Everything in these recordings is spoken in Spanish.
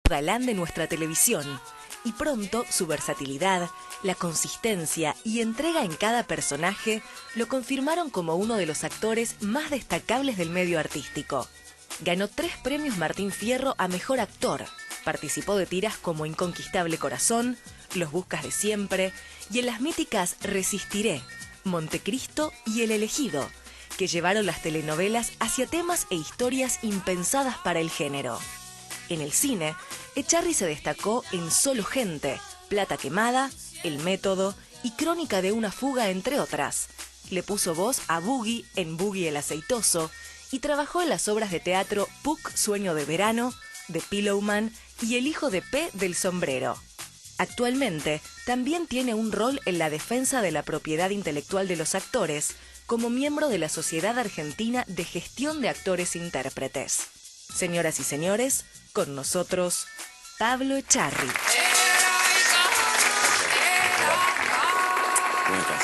galán de nuestra televisión, y pronto su versatilidad, la consistencia y entrega en cada personaje lo confirmaron como uno de los actores más destacables del medio artístico. Ganó 3 premios Martín Fierro a Mejor Actor, participó de tiras como Inconquistable Corazón, Los Buscas de Siempre y en las míticas Resistiré, Montecristo y El Elegido, que llevaron las telenovelas hacia temas e historias impensadas para el género. En el cine, Echarri se destacó en Solo Gente, Plata Quemada, El Método y Crónica de una fuga, entre otras. Le puso voz a Boogie en Boogie el Aceitoso y trabajó en las obras de teatro Puck Sueño de Verano, The Pillowman y El Hijo de P del Sombrero. Actualmente, también tiene un rol en la defensa de la propiedad intelectual de los actores, como miembro de la Sociedad Argentina de Gestión de Actores e Intérpretes. Señoras y señores, con nosotros, Pablo Echarri. ¿Cómo estás?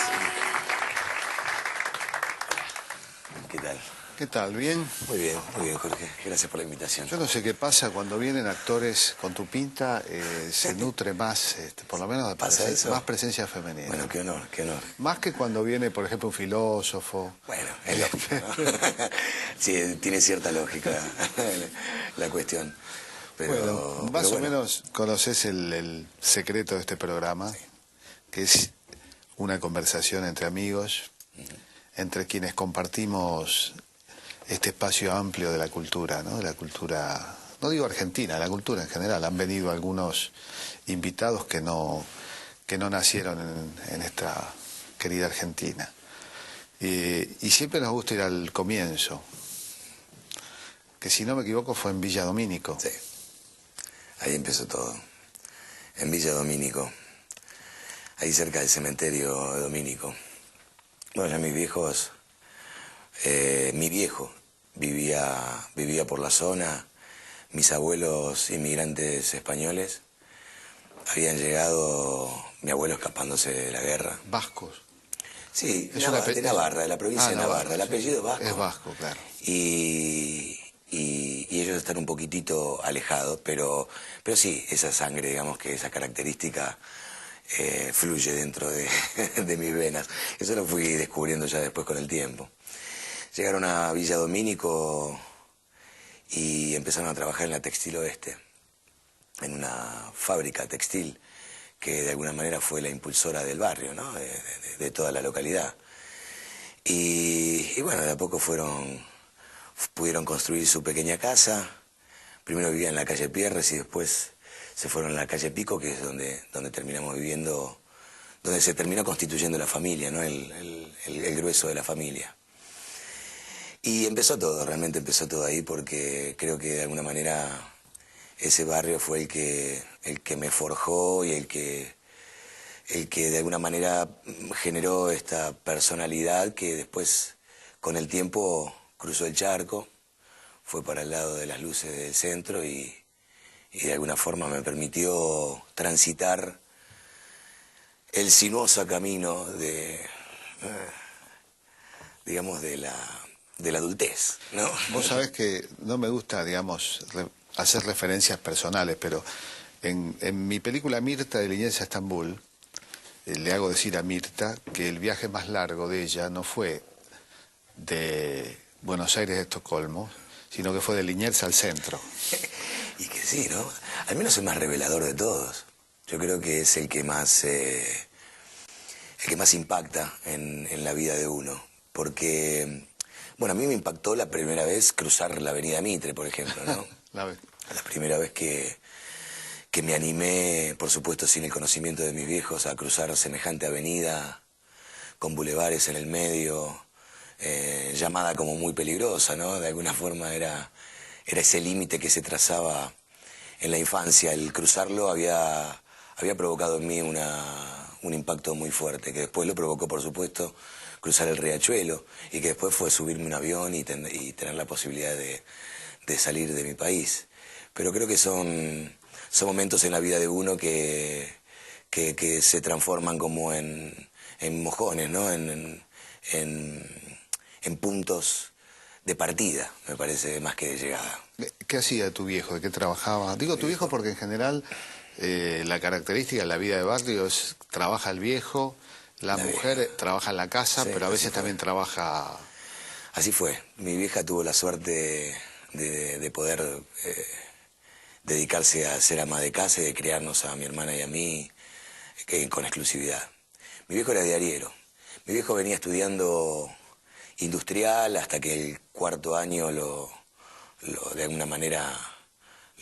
¿Qué tal? ¿Qué tal? ¿Bien? Muy bien, Jorge. Gracias por la invitación. Yo no sé qué pasa cuando vienen actores con tu pinta, se nutre más, por lo menos de más presencia femenina. Bueno, qué honor, qué honor. Más que cuando viene, por ejemplo, un filósofo. Bueno, es lógico, ¿no? Sí, tiene cierta lógica la cuestión. Pero, bueno, más o menos conoces el secreto de este programa, sí, que es una conversación entre amigos, entre quienes compartimos este espacio amplio de la cultura, ¿no? De la cultura, no digo argentina, la cultura en general. Han venido algunos invitados que no nacieron en esta querida Argentina. Y siempre nos gusta ir al comienzo, que si no me equivoco fue en Villa Domínico. Sí, ahí empezó todo, en Villa Domínico, ahí cerca del cementerio Domínico. Bueno, ya mis viejos, mi viejo vivía por la zona, mis abuelos inmigrantes españoles habían llegado, mi abuelo escapándose de la guerra. ¿Vascos? Sí, de Navarra, de la provincia de Navarra, el apellido es vasco. Es vasco, claro. Y ellos están un poquitito alejados, pero sí, esa sangre, digamos que esa característica fluye dentro de mis venas. Eso lo fui descubriendo ya después con el tiempo. Llegaron a Villa Domínico y empezaron a trabajar en la Textil Oeste, en una fábrica textil que de alguna manera fue la impulsora del barrio, ¿no? de toda la localidad. Y bueno, de a poco pudieron construir su pequeña casa. Primero vivían en la calle Pierres y después se fueron a la calle Pico, que es donde terminamos viviendo, donde se terminó constituyendo la familia, ¿no? el grueso de la familia. Y empezó todo, realmente empezó todo ahí, porque creo que de alguna manera ese barrio fue el que me forjó y el que de alguna manera generó esta personalidad que después, con el tiempo, cruzó el charco, fue para el lado de las luces del centro y de alguna forma me permitió transitar el sinuoso camino digamos, de la adultez, ¿no? Vos sabés que no me gusta, digamos, hacer referencias personales, pero en mi película Mirta de Liniers a Estambul, le hago decir a Mirta que el viaje más largo de ella no fue de Buenos Aires a Estocolmo, sino que fue de Liniers al centro. Y que sí, ¿no? Al menos el más revelador de todos. Yo creo que es el que más impacta en la vida de uno. Porque, bueno, a mí me impactó la primera vez cruzar la avenida Mitre, por ejemplo, ¿no? La primera vez que me animé, por supuesto sin el conocimiento de mis viejos, a cruzar semejante avenida con bulevares en el medio, llamada como muy peligrosa, ¿no? De alguna forma era ese límite que se trazaba en la infancia. El cruzarlo había provocado en mí un impacto muy fuerte, que después lo provocó, por supuesto, cruzar el Riachuelo, y que después fue subirme a un avión y tener la posibilidad de salir de mi país. Pero creo que son momentos en la vida de uno que se transforman como en mojones, ¿no? En puntos de partida, me parece, más que de llegada. ¿Qué hacía tu viejo? ¿De qué trabajaba? Digo tu viejo porque en general la característica de la vida de barrio es trabaja el viejo, la mujer trabaja en la casa, Sí, pero a veces fue. también trabaja... Así fue. Mi vieja tuvo la suerte de poder dedicarse a ser ama de casa y de criarnos a mi hermana y a mí con exclusividad. Mi viejo era diariero. Mi viejo venía estudiando industrial hasta que el cuarto año de alguna manera,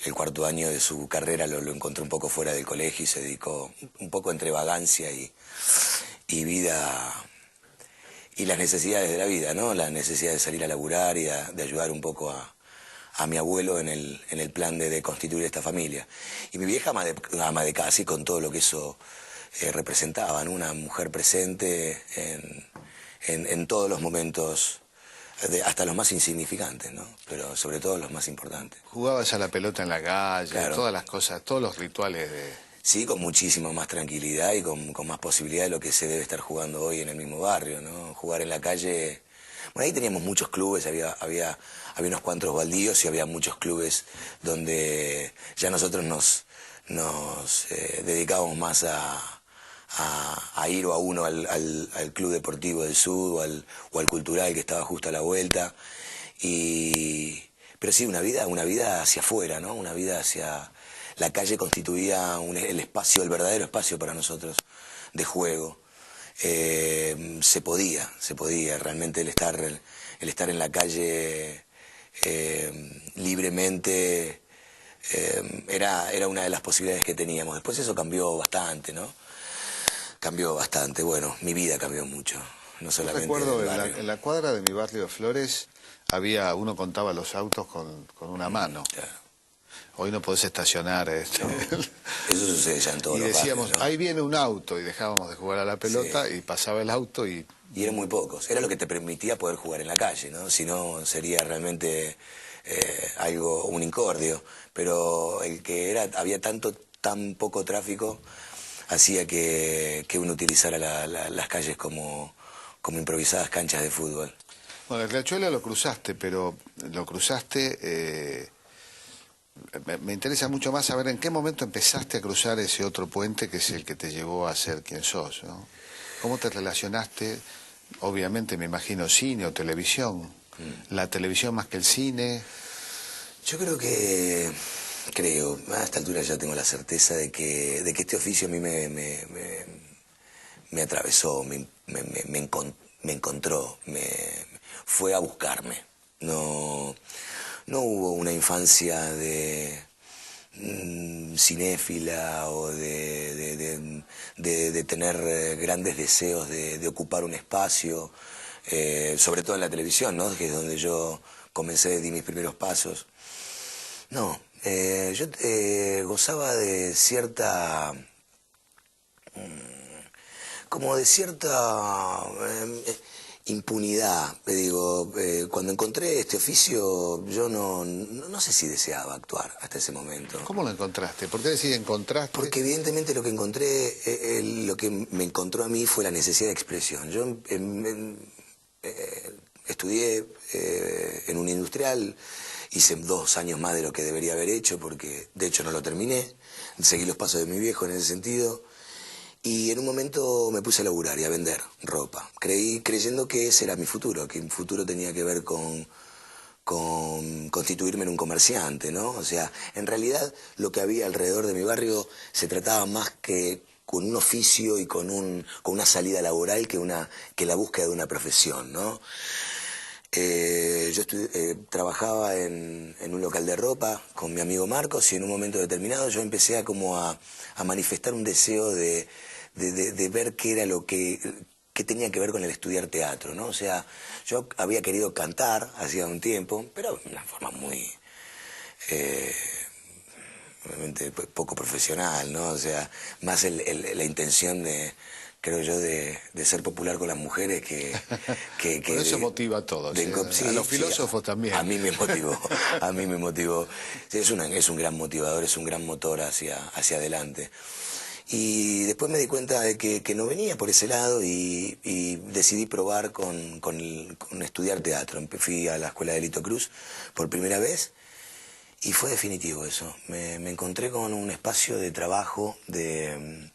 el cuarto año de su carrera lo encontró un poco fuera del colegio y se dedicó un poco entre vagancia y vida y las necesidades de la vida, ¿no? La necesidad de salir a laburar y de ayudar un poco a mi abuelo en el plan de constituir esta familia. Y mi vieja ama de casa y con todo lo que eso representaba, ¿no? Una mujer presente en todos los momentos, hasta los más insignificantes, ¿no? Pero sobre todo los más importantes. Jugabas a la pelota en la calle, Claro. todas las cosas, todos los rituales de... Sí, con muchísima más tranquilidad y con más posibilidad de lo que se debe estar jugando hoy en el mismo barrio, ¿no? Jugar en la calle... Bueno, ahí teníamos muchos clubes, había unos cuantos baldíos y había muchos clubes donde ya nosotros nos dedicábamos más a ir o a uno al Club Deportivo del Sur o al Cultural que estaba justo a la vuelta. Pero sí, una vida hacia afuera, ¿no? Una vida hacia... La calle constituía el espacio, el verdadero espacio para nosotros de juego. Se podía, realmente el estar en la calle libremente era una de las posibilidades que teníamos. Después eso cambió bastante, ¿no? Cambió bastante, bueno, mi vida cambió mucho, no solamente Recuerdo el barrio. en la cuadra de mi barrio de Flores uno contaba los autos con una mano. Claro. Hoy no podés estacionar. Eso sucede ya en todos Y los decíamos, barrios, ¿no? ahí viene un auto, y dejábamos de jugar a la pelota, y pasaba el auto y... Y eran muy pocos, era lo que te permitía poder jugar en la calle, ¿no? Si no, sería realmente un incordio. Pero el que había tan poco tráfico, hacía que uno utilizara las calles como improvisadas canchas de fútbol. Bueno, el Riachuelo lo cruzaste, pero lo cruzaste... Me interesa mucho más saber en qué momento empezaste a cruzar ese otro puente que es el que te llevó a ser quien sos, ¿no? ¿Cómo te relacionaste? Obviamente me imagino cine o televisión. ¿La televisión más que el cine? Yo creo, a esta altura ya tengo la certeza de que este oficio a mí me atravesó, me encontró, fue a buscarme. No hubo una infancia de cinéfila o de tener grandes deseos de ocupar un espacio, sobre todo en la televisión, ¿no? Que es donde yo di mis primeros pasos. No, yo gozaba de cierta... como de cierta... impunidad, digo, cuando encontré este oficio yo no sé si deseaba actuar hasta ese momento. ¿Cómo lo encontraste? ¿Por qué decís encontraste? Porque evidentemente lo que encontré, lo que me encontró a mí fue la necesidad de expresión. Yo estudié en un industrial, hice 2 años más de lo que debería haber hecho, porque de hecho no lo terminé, seguí los pasos de mi viejo en ese sentido. Y en un momento me puse a laburar y a vender ropa, creyendo que ese era mi futuro, que mi futuro tenía que ver con constituirme en un comerciante, ¿no? O sea, en realidad lo que había alrededor de mi barrio se trataba más que con un oficio y con una salida laboral que la búsqueda de una profesión, ¿no? Yo trabajaba en un local de ropa con mi amigo Marcos y en un momento determinado yo empecé a manifestar un deseo de ver qué era lo que tenía que ver con el estudiar teatro, ¿no? O sea, yo había querido cantar hacía un tiempo, pero de una forma muy... obviamente poco profesional, ¿no? O sea, más la intención creo yo, de ser popular con las mujeres que eso motiva a todos, sí, a los filósofos también. A mí me motivó. Sí, es un gran motivador, es un gran motor hacia adelante. Y después me di cuenta de que no venía por ese lado y decidí probar con estudiar teatro. Fui a la escuela de Lito Cruz por primera vez y fue definitivo eso. Me encontré con un espacio de trabajo, de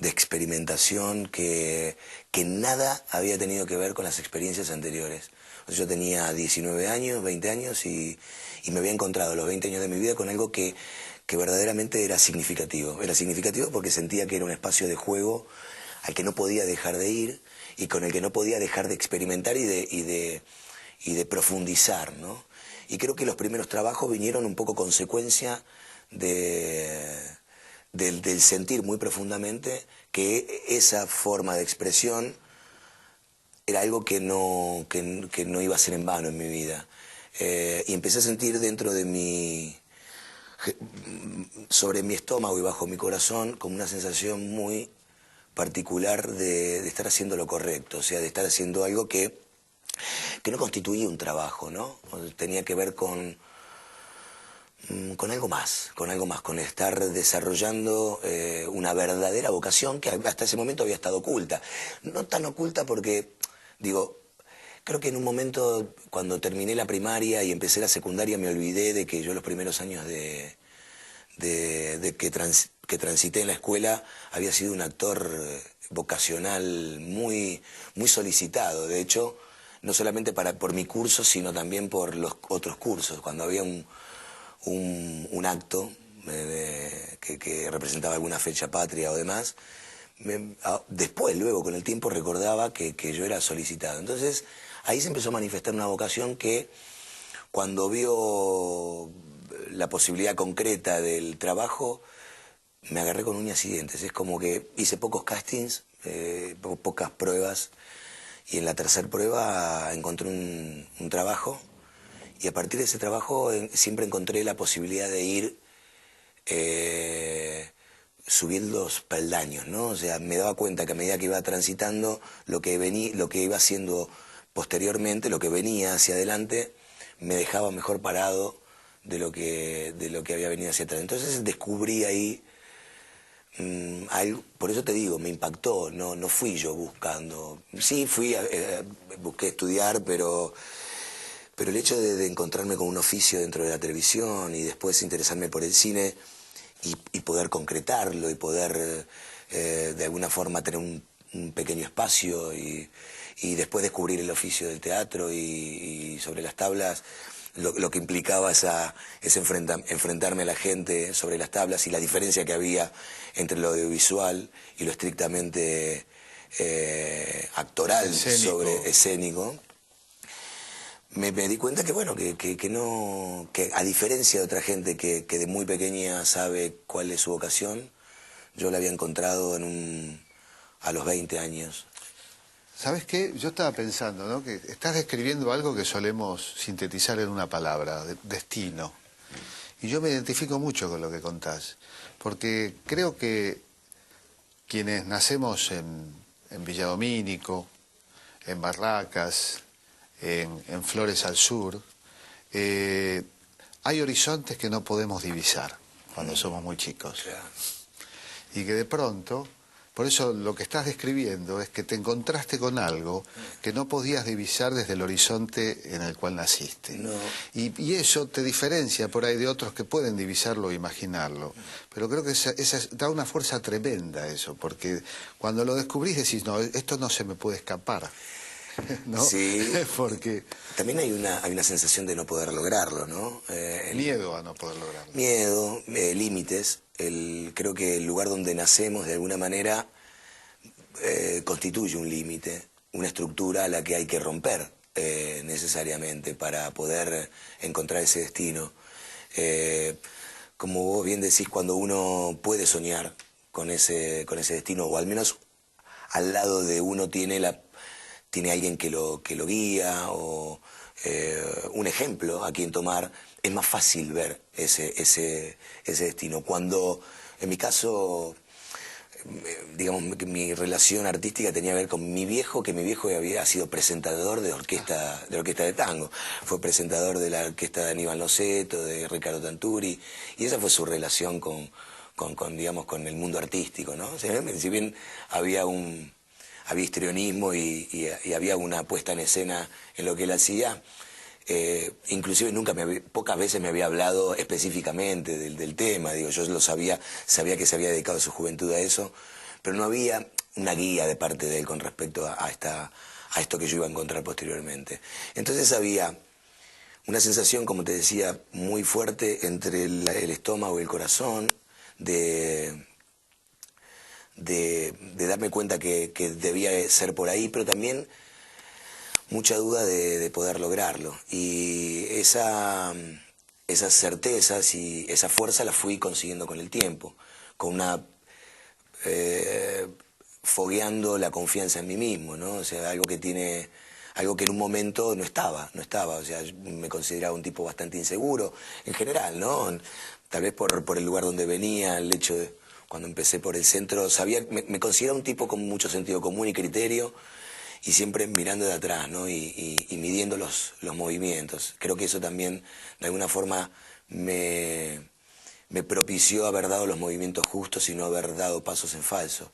experimentación que nada había tenido que ver con las experiencias anteriores. O sea, yo tenía 19 años, 20 años y me había encontrado los 20 años de mi vida con algo que verdaderamente era significativo. Era significativo porque sentía que era un espacio de juego al que no podía dejar de ir y con el que no podía dejar de experimentar y de profundizar, ¿no? Y creo que los primeros trabajos vinieron un poco consecuencia del sentir muy profundamente que esa forma de expresión era algo que no iba a ser en vano en mi vida. Y empecé a sentir dentro de sobre mi estómago y bajo mi corazón como una sensación muy particular de estar haciendo lo correcto, o sea, de estar haciendo algo que no constituía un trabajo, ¿no? Tenía que ver con algo más, con estar desarrollando una verdadera vocación que hasta ese momento había estado oculta. No tan oculta porque, digo, creo que en un momento, cuando terminé la primaria y empecé la secundaria, me olvidé de que yo los primeros años que transité en la escuela había sido un actor vocacional muy solicitado. De hecho, no solamente por mi curso, sino también por los otros cursos. Cuando había un acto que representaba alguna fecha patria o demás, después, luego, con el tiempo, recordaba que yo era solicitado. Entonces, ahí se empezó a manifestar una vocación que, cuando vio la posibilidad concreta del trabajo, me agarré con uñas y dientes. Es como que hice pocos castings, pocas pruebas, y en la tercera prueba encontré un trabajo, y a partir de ese trabajo siempre encontré la posibilidad de ir subiendo los peldaños, ¿no? O sea, me daba cuenta que a medida que iba transitando lo que iba haciendo posteriormente, lo que venía hacia adelante, me dejaba mejor parado de lo que había venido hacia atrás. Entonces descubrí ahí algo. Por eso te digo, me impactó, no fui yo buscando. Sí, busqué estudiar, pero el hecho de encontrarme con un oficio dentro de la televisión y después interesarme por el cine y poder concretarlo y poder de alguna forma tener un pequeño espacio y después descubrir el oficio del teatro y sobre las tablas, lo que implicaba enfrentarme a la gente sobre las tablas y la diferencia que había entre lo audiovisual y lo estrictamente actoral, escénico. Me di cuenta que, bueno, que a diferencia de otra gente que de muy pequeña sabe cuál es su vocación, yo la había encontrado a los 20 años. ¿Sabes qué? Yo estaba pensando, ¿no?, que estás describiendo algo que solemos sintetizar en una palabra, destino. Y yo me identifico mucho con lo que contás, porque creo que quienes nacemos en Villadomínico, en Barracas, en Flores al Sur, hay horizontes que no podemos divisar cuando somos muy chicos. Claro. Y que de pronto, por eso lo que estás describiendo es que te encontraste con algo que no podías divisar desde el horizonte en el cual naciste. No. Y eso te diferencia por ahí de otros que pueden divisarlo o imaginarlo. Pero creo que da una fuerza tremenda eso, porque cuando lo descubrís decís, no, esto no se me puede escapar. ¿No? Sí. Porque también hay una sensación de no poder lograrlo, ¿no? Miedo a no poder lograrlo. Miedo, límites. Creo que el lugar donde nacemos, de alguna manera, constituye un límite, una estructura a la que hay que romper necesariamente para poder encontrar ese destino. Como vos bien decís, cuando uno puede soñar con ese destino, o al menos al lado de uno tiene alguien que lo guía o un ejemplo a quien tomar, es más fácil ver ese destino. Cuando, en mi caso, digamos que mi relación artística tenía que ver con mi viejo, que mi viejo había sido presentador de orquesta de tango. Fue presentador de la orquesta de Aníbal Noceto, de Ricardo Tanturi, y esa fue su relación con digamos, con el mundo artístico, ¿no? O sea, si bien había histrionismo y había una puesta en escena en lo que él hacía, inclusive pocas veces me había hablado específicamente del tema, digo, yo lo sabía que se había dedicado su juventud a eso, pero no había una guía de parte de él con respecto a esto que yo iba a encontrar posteriormente. Entonces había una sensación, como te decía, muy fuerte entre el estómago y el corazón, de darme cuenta que debía ser por ahí, pero también mucha duda de poder lograrlo. Y esas certezas y esa fuerza la fui consiguiendo con el tiempo, con fogueando la confianza en mí mismo, ¿no? O sea, algo que en un momento no estaba, o sea, yo me consideraba un tipo bastante inseguro, en general, ¿no? Tal vez por el lugar donde venía, el hecho de, cuando empecé por el centro, me consideraba un tipo con mucho sentido común y criterio, y siempre mirando de atrás, ¿no? Y midiendo los movimientos. Creo que eso también, de alguna forma, me propició haber dado los movimientos justos y no haber dado pasos en falso.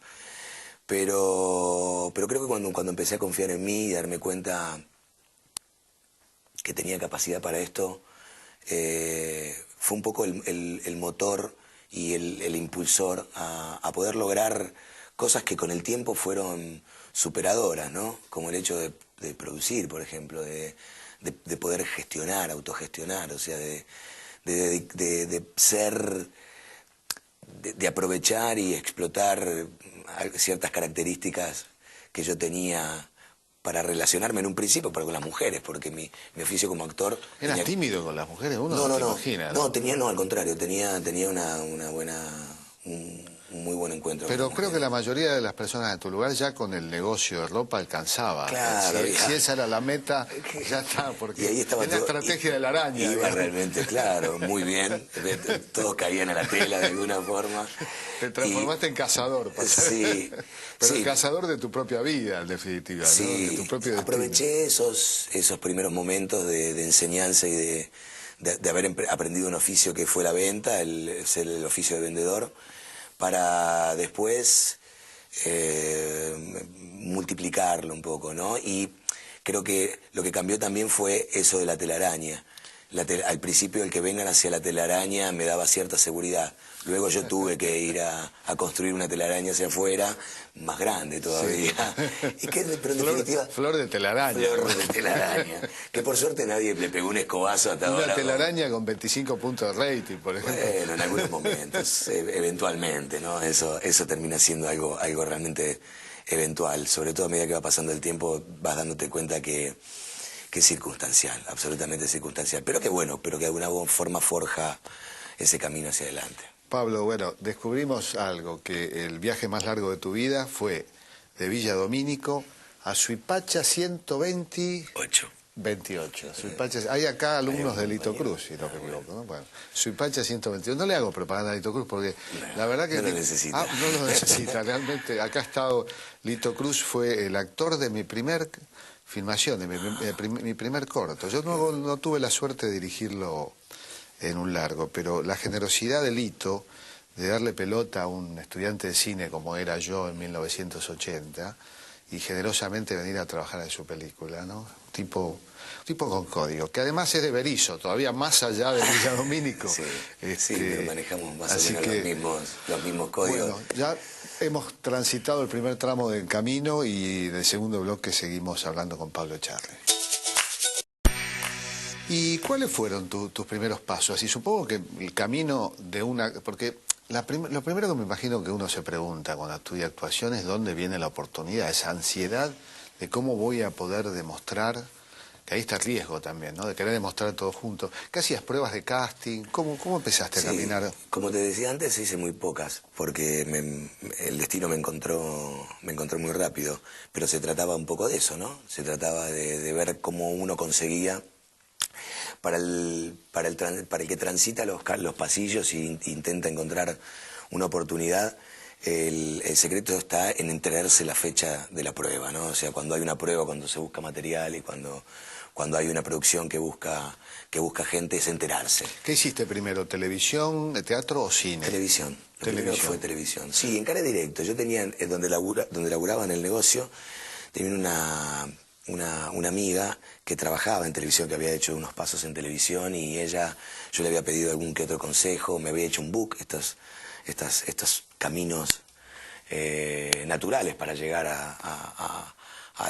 Pero creo que cuando empecé a confiar en mí y darme cuenta que tenía capacidad para esto, fue un poco el motor y el impulsor a poder lograr cosas que con el tiempo fueron superadoras, ¿no? Como el hecho de producir, por ejemplo, de poder gestionar, autogestionar, o sea, de aprovechar y explotar ciertas características que yo tenía para relacionarme en un principio con las mujeres, porque mi oficio como actor... ¿Eras tímido con las mujeres? Uno no se imagina, ¿no? No, al contrario, tenía un muy buen encuentro. Pero creo que la mayoría de las personas en tu lugar ya con el negocio de ropa alcanzaba. Claro, si esa era la meta, ya está, porque y ahí estaba es la estrategia de la araña. Iba digamos. realmente, claro, muy bien. Todos caían a la tela de alguna forma. Te transformaste en cazador. Sí. Pero sí. el cazador de tu propia vida, en definitiva, sí, ¿no? De tu propio destino. Aproveché esos primeros momentos de enseñanza y de haber aprendido un oficio que fue la venta, el oficio de vendedor, para después multiplicarlo un poco, ¿no? Y creo que lo que cambió también fue eso de la telaraña. Al principio el que vengan hacia la telaraña me daba cierta seguridad. Luego yo tuve que ir a construir una telaraña hacia afuera, más grande todavía. Sí. Y que, pero en definitiva, flor de telaraña. Flor de telaraña. Que por suerte nadie le pegó un escobazo hasta ahora. Una telaraña con 25 puntos de rating, por ejemplo. Bueno, en algunos momentos, eventualmente, ¿no? Eso termina siendo algo realmente eventual. Sobre todo a medida que va pasando el tiempo vas dándote cuenta que es circunstancial, absolutamente circunstancial. Pero que bueno, pero que de alguna forma forja ese camino hacia adelante. Pablo, bueno, descubrimos algo, que el viaje más largo de tu vida fue de Villa Domínico a Suipacha 128. 28. Suipacha, hay acá alumnos de Lito Cruz, si no me equivoco, ¿no? Bueno, Suipacha 122. No le hago propaganda a Lito Cruz porque la verdad que... No lo necesita. No lo necesita, realmente. Acá ha estado Lito Cruz, fue el actor de mi primer filmación, de mi primer corto. Yo no tuve la suerte de dirigirlo en un largo, pero la generosidad de Lito de darle pelota a un estudiante de cine como era yo en 1980 y generosamente venir a trabajar en su película, ¿no? Tipo con código, que además es de Berisso, todavía más allá de Villa Domínico. Sí, pero manejamos más o menos los mismos códigos. Bueno, ya hemos transitado el primer tramo del camino y en el segundo bloque seguimos hablando con Pablo Echarri. ¿Y cuáles fueron tus primeros pasos? Así supongo que el camino de una... Porque lo primero que me imagino que uno se pregunta cuando estudia actuación es dónde viene la oportunidad, esa ansiedad de cómo voy a poder demostrar, que ahí está el riesgo también, ¿no? De querer demostrar todo junto. ¿Qué hacías? ¿Pruebas de casting? ¿Cómo empezaste a caminar? Como te decía antes, hice muy pocas, porque el destino me encontró muy rápido. Pero se trataba un poco de eso, ¿no? Se trataba de ver cómo uno conseguía... Para el que transita los pasillos e intenta encontrar una oportunidad, el secreto está en enterarse la fecha de la prueba, ¿no? O sea, cuando hay una prueba, cuando se busca material y cuando hay una producción que busca gente, es enterarse. ¿Qué hiciste primero, televisión, teatro o cine? Televisión. Lo primero fue televisión. Sí, encaré directo. Yo tenía, donde laburaba en el negocio, tenía una amiga que trabajaba en televisión, que había hecho unos pasos en televisión, y yo le había pedido algún que otro consejo, me había hecho un book, estos caminos naturales para llegar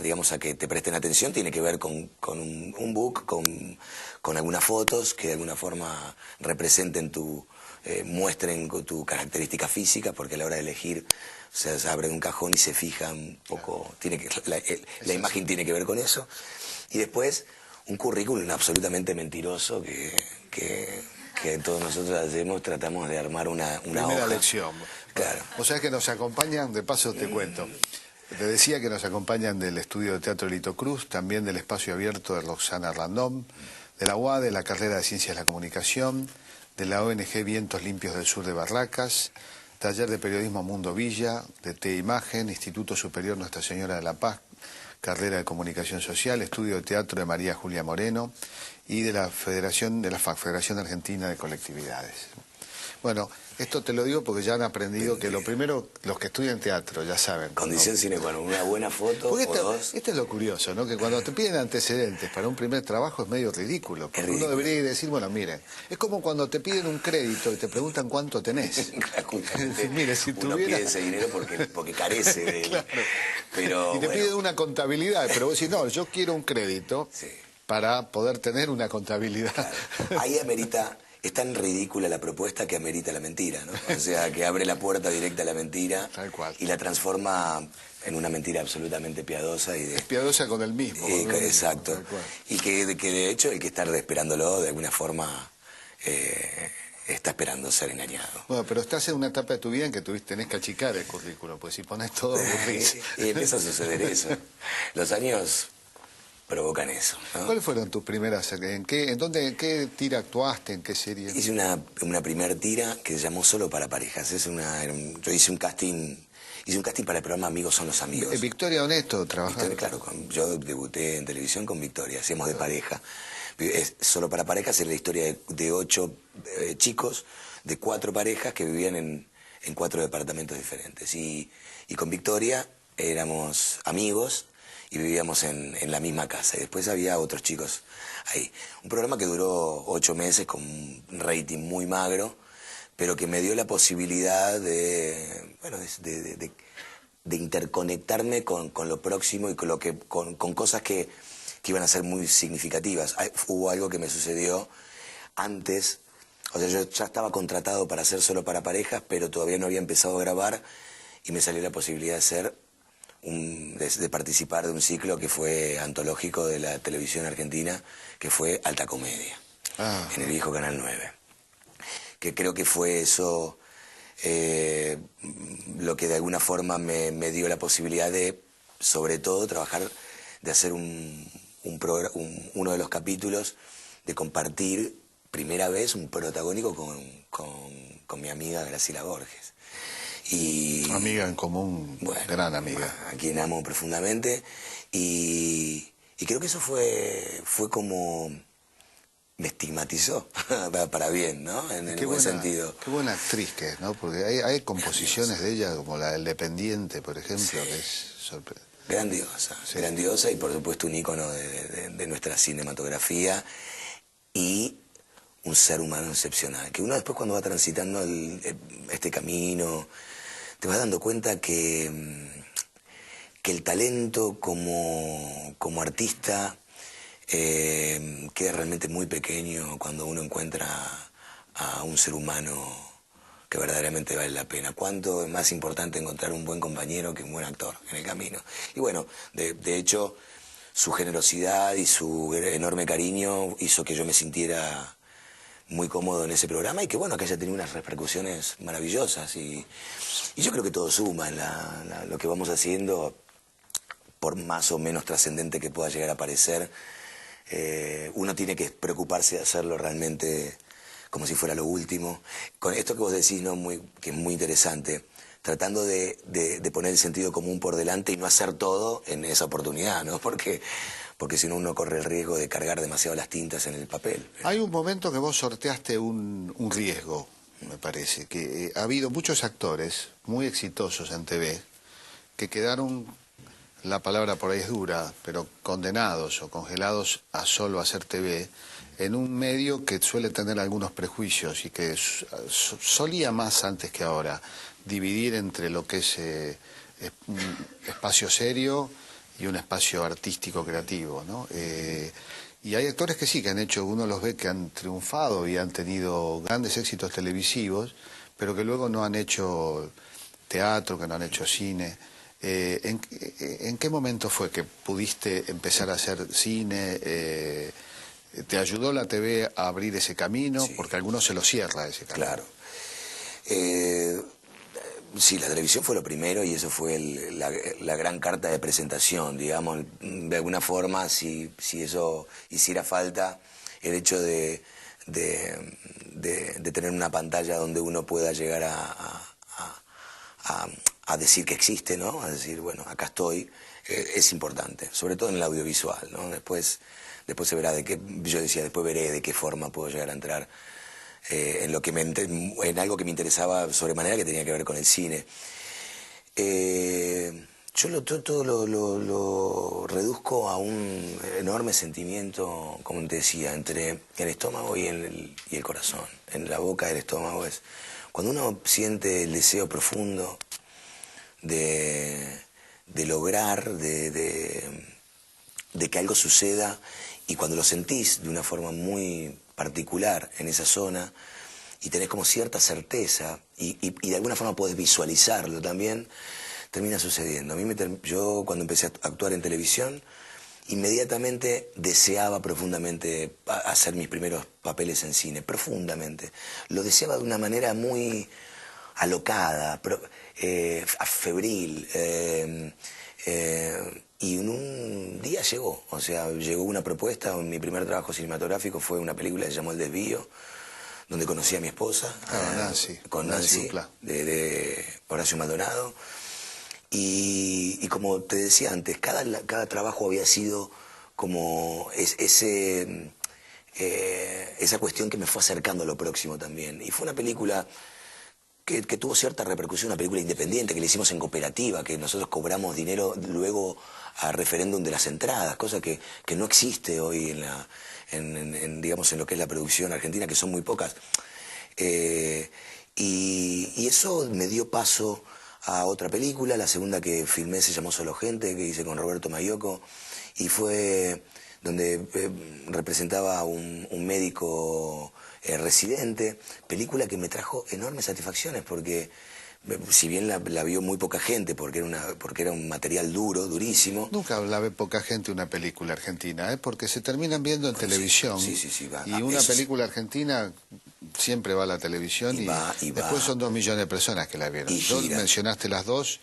digamos, a que te presten atención. Tiene que ver con un book, con algunas fotos que de alguna forma representen muestren tu característica física, porque a la hora de elegir, o sea, se abre un cajón y se fija un poco, la imagen tiene que ver con eso. Y después un currículum absolutamente mentiroso que todos nosotros hacemos, tratamos de armar una Primera hoja. lección. Claro. O sea que nos acompañan, de paso te cuento. Te decía que nos acompañan del estudio de teatro Lito Cruz, también del espacio abierto de Roxana Random, de la UAD, de la carrera de Ciencias de la Comunicación, de la ONG Vientos Limpios del Sur de Barracas, Taller de Periodismo Mundo Villa, de T Imagen, Instituto Superior Nuestra Señora de la Paz, carrera de Comunicación Social, Estudio de Teatro de María Julia Moreno y de la Federación Argentina de Colectividades. Bueno, esto te lo digo porque ya han aprendido que lo primero, los que estudian teatro ya saben. Condición sine qua non, una buena foto Porque o dos. esto es lo curioso, ¿no? Que cuando te piden antecedentes para un primer trabajo es medio ridículo. Porque uno debería decir, bueno, miren, es como cuando te piden un crédito y te preguntan cuánto tenés. Mire, si uno pide ese dinero porque carece de él. Claro. Pero, y te bueno, piden una contabilidad, pero vos decís, no, yo quiero un crédito para poder tener una contabilidad. Claro. Ahí amerita... Es tan ridícula la propuesta que amerita la mentira, ¿no? O sea, que abre la puerta directa a la mentira. Tal cual. Y la transforma en una mentira absolutamente piadosa. Es piadosa con el mismo. Exacto. Tal cual. Y que de hecho el que está esperándolo de alguna forma está esperando ser engañado. Bueno, pero estás en una etapa de tu vida en que tenés que achicar el currículo, pues si pones todo aburrís. Y empieza a suceder eso. Los años provocan eso, ¿no? ¿Cuáles fueron tus primeras? ¿En qué tira actuaste? ¿En qué serie? Hice una primer tira que se llamó Solo para Parejas. Yo hice un casting para el programa Amigos son los amigos. Victoria Honesto trabajaba. Claro, yo debuté en televisión con Victoria, hacíamos de pareja. Solo para Parejas es la historia de 8 chicos, de 4 parejas que vivían en 4 departamentos diferentes. Y con Victoria éramos amigos y vivíamos en la misma casa. Y después había otros chicos ahí. Un programa que duró 8 meses con un rating muy magro, pero que me dio la posibilidad de interconectarme con lo próximo y con cosas que iban a ser muy significativas. Hubo algo que me sucedió antes, o sea, yo ya estaba contratado para hacer Solo para Parejas, pero todavía no había empezado a grabar, y me salió la posibilidad de participar de un ciclo que fue antológico de la televisión argentina, que fue Alta Comedia, en el viejo Canal 9. Que creo que fue eso lo que de alguna forma me dio la posibilidad de, sobre todo, de hacer uno de los capítulos, de compartir primera vez un protagónico con mi amiga Graciela Borges. Amiga en común, bueno, gran amiga. A quien amo profundamente. Y creo que eso fue como... me estigmatizó para bien, ¿no? En el buen sentido. Qué buena actriz que es, ¿no? Porque hay composiciones de ella, como la del Dependiente, por ejemplo, que es sorprendente. Grandiosa, grandiosa, y por supuesto un ícono de nuestra cinematografía, y un ser humano excepcional. Que uno después, cuando va transitando este camino, te vas dando cuenta que el talento como artista queda realmente muy pequeño cuando uno encuentra a un ser humano que verdaderamente vale la pena. ¿Cuánto es más importante encontrar un buen compañero que un buen actor en el camino? Y bueno, de hecho, su generosidad y su enorme cariño hizo que yo me sintiera muy cómodo en ese programa, y que bueno, que haya tenido unas repercusiones maravillosas. Y yo creo que todo suma en lo que vamos haciendo, por más o menos trascendente que pueda llegar a parecer. Uno tiene que preocuparse de hacerlo realmente como si fuera lo último. Con esto que vos decís, ¿no? Que es muy interesante, tratando de poner el sentido común por delante y no hacer todo en esa oportunidad, ¿no? Porque si no, uno corre el riesgo de cargar demasiado las tintas en el papel. Hay un momento que vos sorteaste un riesgo, me parece, que ha habido muchos actores muy exitosos en TV que quedaron, la palabra por ahí es dura, pero condenados o congelados a solo hacer TV en un medio que suele tener algunos prejuicios y que solía más antes que ahora dividir entre lo que es un espacio serio y un espacio artístico creativo, ¿no? Y hay actores que sí, que han hecho, uno los ve que han triunfado y han tenido grandes éxitos televisivos, pero que luego no han hecho teatro, que no han hecho cine. ¿En qué momento fue que pudiste empezar a hacer cine? ¿Te ayudó la TV a abrir ese camino? Sí. Porque a algunos se lo cierra ese camino. Claro. Sí, la televisión fue lo primero y eso fue la gran carta de presentación, digamos, de alguna forma, si eso hiciera falta, el hecho de tener una pantalla donde uno pueda llegar a decir que existe, ¿no? A decir, bueno, acá estoy, es importante, sobre todo en el audiovisual, ¿no? Después se verá yo decía, después veré de qué forma puedo llegar a entrar en algo que me interesaba sobremanera, que tenía que ver con el cine. Yo todo lo reduzco a un enorme sentimiento, como te decía, entre el estómago y el corazón. En la boca del estómago es cuando uno siente el deseo profundo de lograr, de que algo suceda, y cuando lo sentís de una forma muy particular en esa zona y tenés como cierta certeza y de alguna forma podés visualizarlo también, termina sucediendo. Yo cuando empecé a actuar en televisión, inmediatamente deseaba profundamente hacer mis primeros papeles en cine, profundamente. Lo deseaba de una manera muy alocada, febril, y en un día llegó, o sea, llegó una propuesta. Mi primer trabajo cinematográfico fue una película que se llamó El Desvío, donde conocí a mi esposa, con Nancy, de Horacio Maldonado. Y como te decía antes, cada trabajo había sido como esa cuestión que me fue acercando a lo próximo también. Y fue una película que tuvo cierta repercusión, una película independiente que le hicimos en cooperativa, que nosotros cobramos dinero luego a referéndum de las entradas, cosa que no existe hoy digamos, en lo que es la producción argentina, que son muy pocas. Y eso me dio paso a otra película. La segunda que filmé se llamó Solo Gente, que hice con Roberto Mayocco, y fue donde representaba a un médico residente, película que me trajo enormes satisfacciones, porque si bien la vio muy poca gente, porque era un material duro, durísimo. Nunca la ve poca gente una película argentina, porque se terminan viendo en televisión. Sí, va. Y una película argentina siempre va a la televisión y después son 2 millones de personas que la vieron. Mencionaste las dos,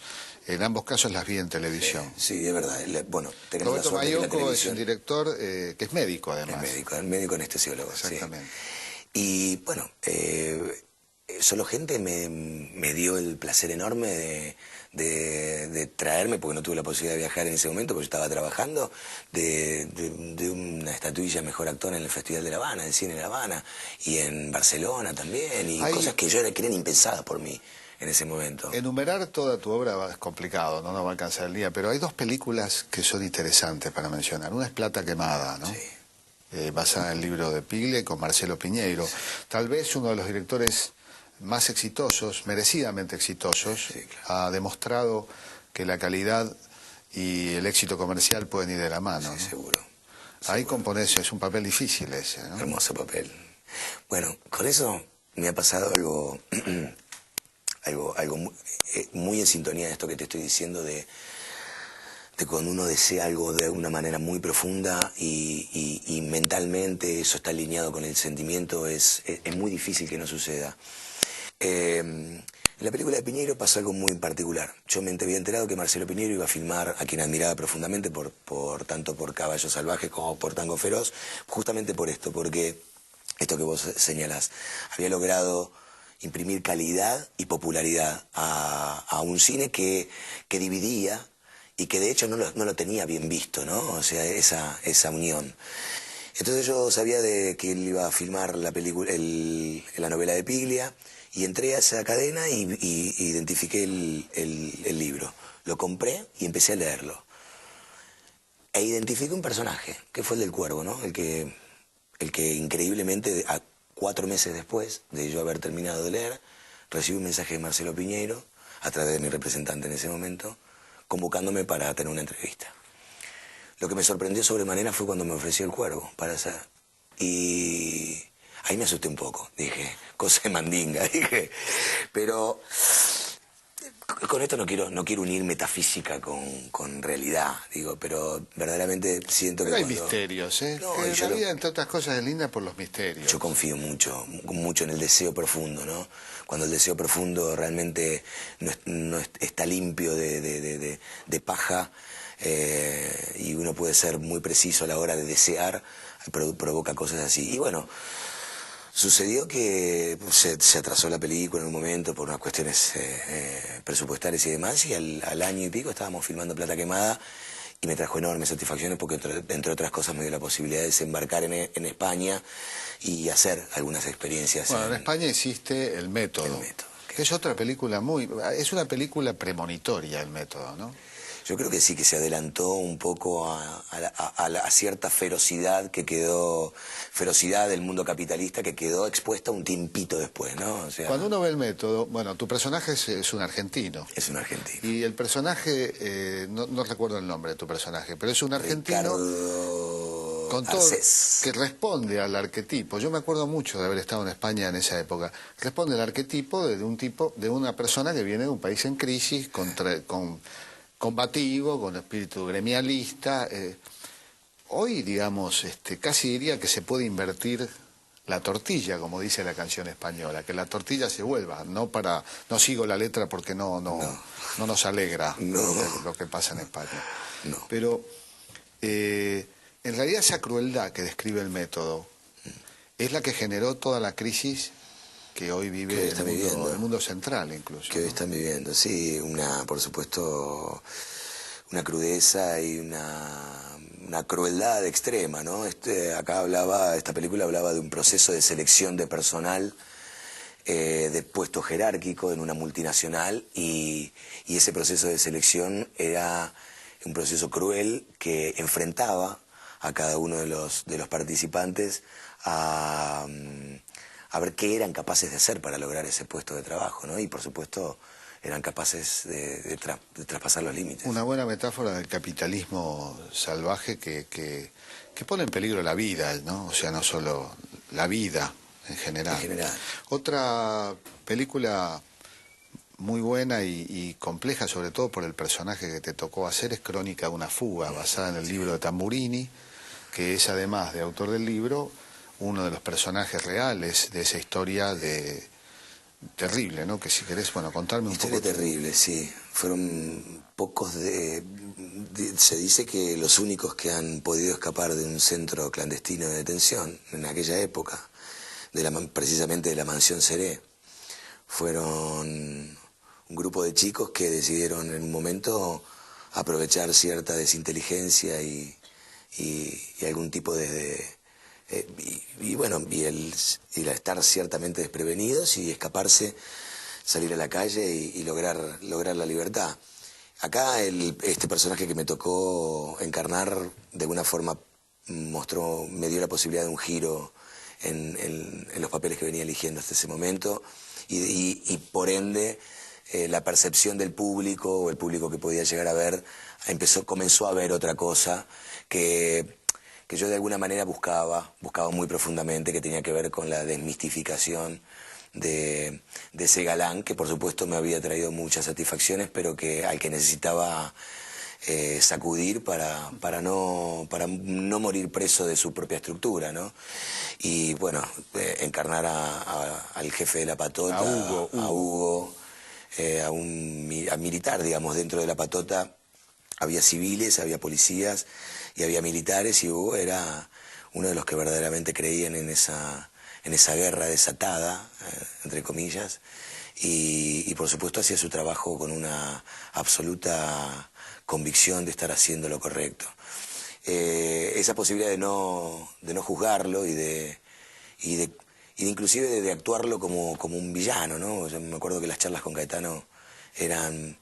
en ambos casos las vi en televisión. Sí, es verdad. Bueno, tenemos Roberto la suerte que la Mayocco es televisión... un director que es médico, además. Es médico anestesiólogo. Exactamente. Sí. Y bueno, Solo Gente me dio el placer enorme de traerme, porque no tuve la posibilidad de viajar en ese momento, porque yo estaba trabajando, de una estatuilla mejor actor en el Festival de La Habana, en el cine de La Habana, y en Barcelona también, y cosas que que eran impensadas por mí en ese momento. Enumerar toda tu obra es complicado, no nos va a alcanzar el día, pero hay 2 películas que son interesantes para mencionar. Una es Plata Quemada, ¿no? Sí. Basada en el libro de Piglia, con Marcelo Piñeiro. Sí. Tal vez uno de los directores más exitosos, merecidamente exitosos, sí, claro. Ha demostrado que la calidad y el éxito comercial pueden ir de la mano. Sí, ¿no? Seguro. Ahí componés, es un papel difícil ese, ¿no? Hermoso papel. Bueno, con eso me ha pasado algo muy en sintonía de esto que te estoy diciendo, de cuando uno desea algo de una manera muy profunda y mentalmente eso está alineado con el sentimiento, es muy difícil que no suceda. En la película de Piñeiro pasó algo muy particular. Yo me había enterado que Marcelo Piñeiro iba a filmar, a quien admiraba profundamente, tanto por Caballos Salvajes como por Tango Feroz, justamente por esto, porque esto que vos señalás, había logrado imprimir calidad y popularidad a un cine que dividía y que de hecho no lo tenía bien visto, ¿no? O sea, esa unión. Entonces yo sabía que él iba a filmar la película, la novela de Piglia, Y entré a esa cadena y identifiqué el libro. Lo compré y empecé a leerlo. E identifiqué un personaje, que fue el del Cuervo, ¿no? El que increíblemente, 4 meses después de yo haber terminado de leer, recibí un mensaje de Marcelo Piñeiro, a través de mi representante en ese momento, convocándome para tener una entrevista. Lo que me sorprendió sobremanera fue cuando me ofreció el Cuervo para hacer. Y ahí me asusté un poco, dije, cosa de mandinga, dije. Pero con esto no quiero unir metafísica con realidad, digo, pero verdaderamente siento Pero que hay misterios, ¿eh? No, que la vida, entre otras cosas, es linda por los misterios. Yo confío mucho en el deseo profundo, ¿no? Cuando el deseo profundo realmente no está limpio de paja, y uno puede ser muy preciso a la hora de desear, provoca cosas así. Y bueno, sucedió que se atrasó la película en un momento por unas cuestiones presupuestarias y demás, y al año y pico estábamos filmando Plata Quemada, y me trajo enormes satisfacciones porque, entre otras cosas, me dio la posibilidad de desembarcar en España y hacer algunas experiencias. Bueno, en España hiciste El Método. El Método. Que es otra película es una película premonitoria, El Método, ¿no? Yo creo que sí, que se adelantó un poco a cierta ferocidad ferocidad del mundo capitalista que quedó expuesta un tiempito después, ¿no? O sea, Cuando uno ve El Método, bueno, tu personaje es un argentino. es un argentino. Y el personaje, no recuerdo el nombre de tu personaje, pero es un argentino Ricardo con todo, Arcés. que responde al arquetipo. Yo me acuerdo mucho de haber estado en España en esa época. Responde al arquetipo de una persona que viene de un país en crisis, combativo, con espíritu gremialista. Hoy, digamos, casi diría que se puede invertir la tortilla, como dice la canción española, que la tortilla se vuelva, no sigo la letra porque no nos alegra lo que pasa en España. No. Pero en realidad esa crueldad que describe El Método es la que generó toda la crisis que hoy vive el mundo central, incluso. Que hoy están viviendo, sí, por supuesto, una crudeza y una crueldad extrema, ¿no? Esta película hablaba de un proceso de selección de personal de puesto jerárquico en una multinacional, y ese proceso de selección era un proceso cruel que enfrentaba a cada uno de los participantes a ver qué eran capaces de hacer para lograr ese puesto de trabajo, ¿no? Y por supuesto eran capaces de traspasar los límites. Una buena metáfora del capitalismo salvaje que pone en peligro la vida, ¿no? O sea, no solo la vida en general. En general. Otra película muy buena y compleja, sobre todo por el personaje que te tocó hacer, es Crónica de una fuga, basada en el libro de Tamburini, que es, además de autor del libro, uno de los personajes reales de esa historia terrible, ¿no? Que si querés, bueno, contarme un poco. Historia terrible, sí. Fueron pocos se dice que los únicos que han podido escapar de un centro clandestino de detención en aquella época, precisamente de la Mansión Seré, fueron un grupo de chicos que decidieron en un momento aprovechar cierta desinteligencia y algún tipo y estar ciertamente desprevenidos y escaparse, salir a la calle y lograr la libertad. Acá este personaje que me tocó encarnar de alguna forma me dio la posibilidad de un giro en los papeles que venía eligiendo hasta ese momento, y por ende la percepción del público, o el público que podía llegar a ver, comenzó a ver otra cosa que yo de alguna manera buscaba muy profundamente, que tenía que ver con la desmistificación de ese galán, que por supuesto me había traído muchas satisfacciones, pero al que necesitaba sacudir para no morir preso de su propia estructura, ¿no? Y bueno, encarnar al jefe de la Patota, a Hugo, a militar, digamos, dentro de la Patota. Había civiles, había policías y había militares, y Hugo era uno de los que verdaderamente creían en esa guerra desatada, entre comillas, y por supuesto hacía su trabajo con una absoluta convicción de estar haciendo lo correcto. Esa posibilidad de no juzgarlo y de inclusive de actuarlo como un villano, ¿no? Yo me acuerdo que las charlas con Caetano eran,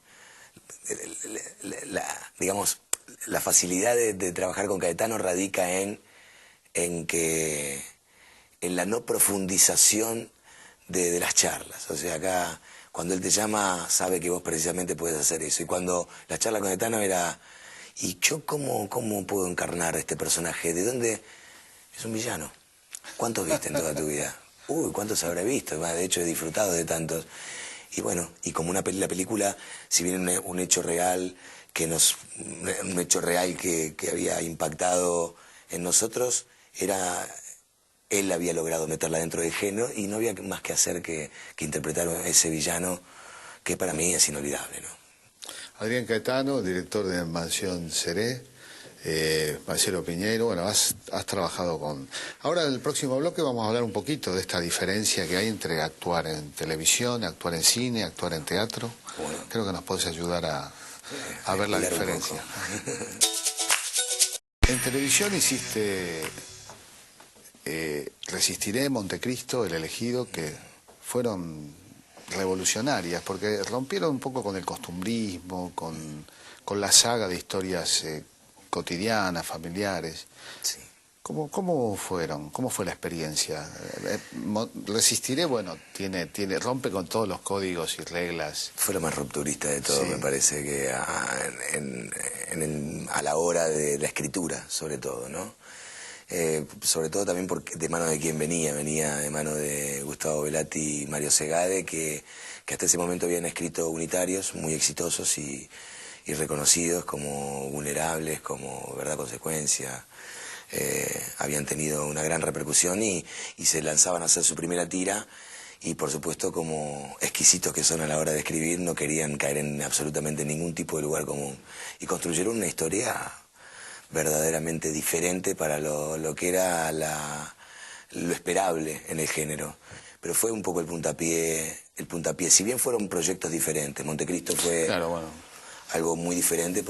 digamos, la facilidad de trabajar con Caetano radica en la no profundización de las charlas. O sea, acá, cuando él te llama, sabe que vos precisamente puedes hacer eso. Y cuando la charla con Caetano era, ¿y yo cómo puedo encarnar a este personaje? ¿De dónde? Es un villano. ¿Cuántos viste en toda tu vida? Uy, ¿cuántos habré visto? De hecho, he disfrutado de tantos. Y bueno, y como la película, si bien un hecho real un hecho real que había impactado en nosotros, él había logrado meterla dentro del género y no había más que hacer que interpretar ese villano que para mí es inolvidable, ¿no? Adrián Caetano, director de Mansión Seré, Marcelo Piñeiro, bueno, has trabajado con... Ahora en el próximo bloque vamos a hablar un poquito de esta diferencia que hay entre actuar en televisión, actuar en cine, actuar en teatro. Bueno, creo que nos podés ayudar a ver la diferencia. En televisión hiciste Resistiré, Montecristo, El Elegido, que fueron revolucionarias, porque rompieron un poco con el costumbrismo, con la saga de historias cotidianas, familiares. Sí. ¿Cómo fueron? ¿Cómo fue la experiencia? Resistiré, bueno, rompe con todos los códigos y reglas. Fue lo más rupturista de todo, sí. Me parece, que a la hora de la escritura, sobre todo, ¿no? Sobre todo también porque de mano de quién venía de mano de Gustavo Velati y Mario Segade, que hasta ese momento habían escrito unitarios muy exitosos y reconocidos como Vulnerables, como Verdad Consecuencia. Habían tenido una gran repercusión y se lanzaban a hacer su primera tira, y por supuesto, como exquisitos que son a la hora de escribir, no querían caer en absolutamente ningún tipo de lugar común y construyeron una historia verdaderamente diferente para lo que era lo esperable en el género. Pero fue un poco el puntapié. Si bien fueron proyectos diferentes, Montecristo fue algo muy diferente,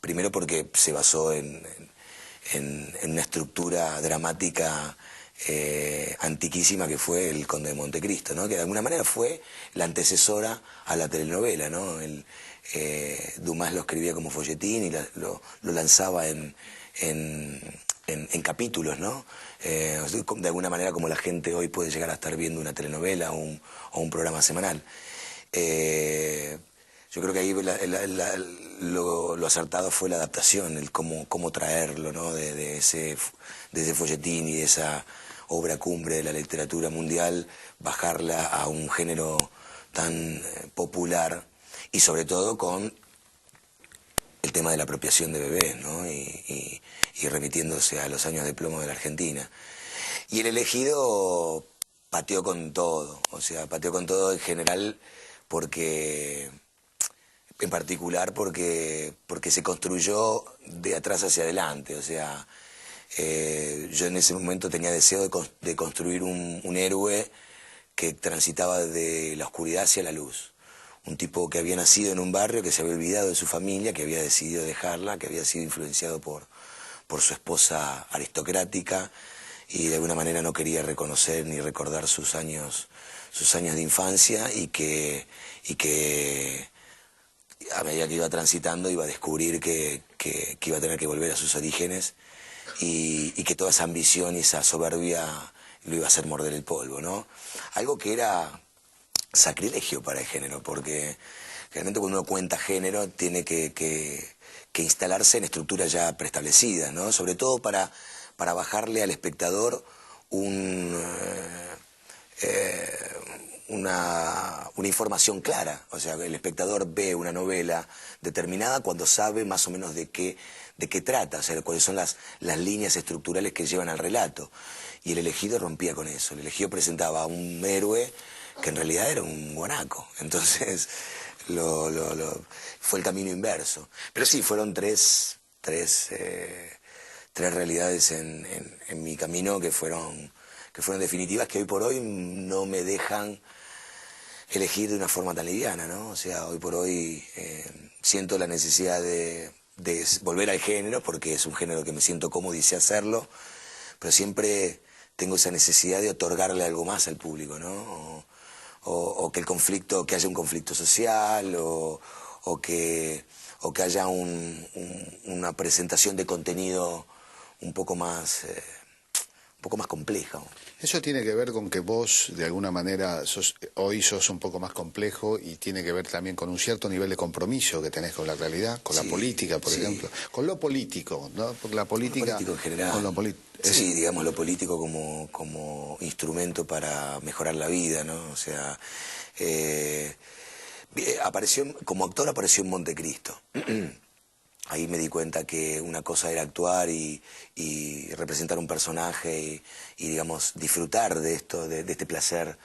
primero porque se basó en una estructura dramática antiquísima, que fue El Conde de Montecristo, ¿no? Que de alguna manera fue la antecesora a la telenovela, ¿no? Dumas lo escribía como folletín y lo lanzaba en capítulos, ¿no? De alguna manera, como la gente hoy puede llegar a estar viendo una telenovela o un programa semanal. Yo creo que ahí lo acertado fue la adaptación, el cómo traerlo, ¿no? de ese folletín y de esa obra cumbre de la literatura mundial, bajarla a un género tan popular, y sobre todo con el tema de la apropiación de bebés, ¿no? y remitiéndose a los años de plomo de la Argentina. Y El Elegido pateó con todo, pateó con todo en general, en particular porque se construyó de atrás hacia adelante. Yo en ese momento tenía deseo de construir un héroe que transitaba de la oscuridad hacia la luz. Un tipo que había nacido en un barrio, que se había olvidado de su familia, que había decidido dejarla, que había sido influenciado por su esposa aristocrática, y de alguna manera no quería reconocer ni recordar sus años de infancia, y que a medida que iba transitando iba a descubrir que iba a tener que volver a sus orígenes, y que toda esa ambición y esa soberbia lo iba a hacer morder el polvo, ¿no? Algo que era sacrilegio para el género, porque realmente cuando uno cuenta género tiene que instalarse en estructuras ya preestablecidas, ¿no? Sobre todo para bajarle al espectador una información clara. El espectador ve una novela determinada cuando sabe más o menos de qué trata, cuáles son las líneas estructurales que llevan al relato. Y El Elegido rompía con eso. El Elegido presentaba a un héroe que en realidad era un guanaco. Entonces fue el camino inverso. Pero sí, fueron tres realidades en mi camino que fueron definitivas, que hoy por hoy no me dejan elegir de una forma tan liviana, ¿no? Hoy por hoy siento la necesidad de volver al género, porque es un género que me siento cómodo y sé hacerlo, pero siempre tengo esa necesidad de otorgarle algo más al público, ¿no? O que el conflicto, que haya un conflicto social, o que haya una presentación de contenido un poco más compleja. Eso tiene que ver con que vos, de alguna manera, hoy sos un poco más complejo y tiene que ver también con un cierto nivel de compromiso que tenés con la realidad, con la política, por ejemplo. Con lo político, ¿no? Porque la política... Con lo político en general. Sí, digamos, lo político como instrumento para mejorar la vida, ¿no? O sea, como actor apareció en Montecristo. Ahí me di cuenta que una cosa era actuar y representar un personaje y digamos, disfrutar de esto, de este placer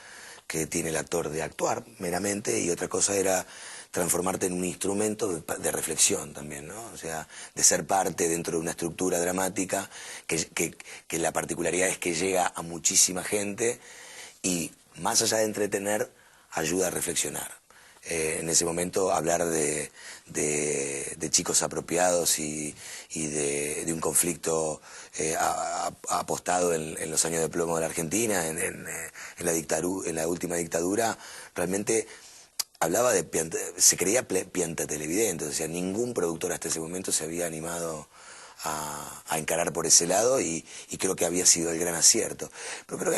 que tiene el actor de actuar meramente, y otra cosa era transformarte en un instrumento de reflexión también, ¿no? O sea, de ser parte dentro de una estructura dramática que la particularidad es que llega a muchísima gente y, más allá de entretener, ayuda a reflexionar. En ese momento hablar de chicos apropiados y de un conflicto apostado en los años de plomo de la Argentina, en la última dictadura, realmente hablaba se creía pianta televidente, o sea, ningún productor hasta ese momento se había animado a encarar por ese lado, y creo que había sido el gran acierto. Pero creo que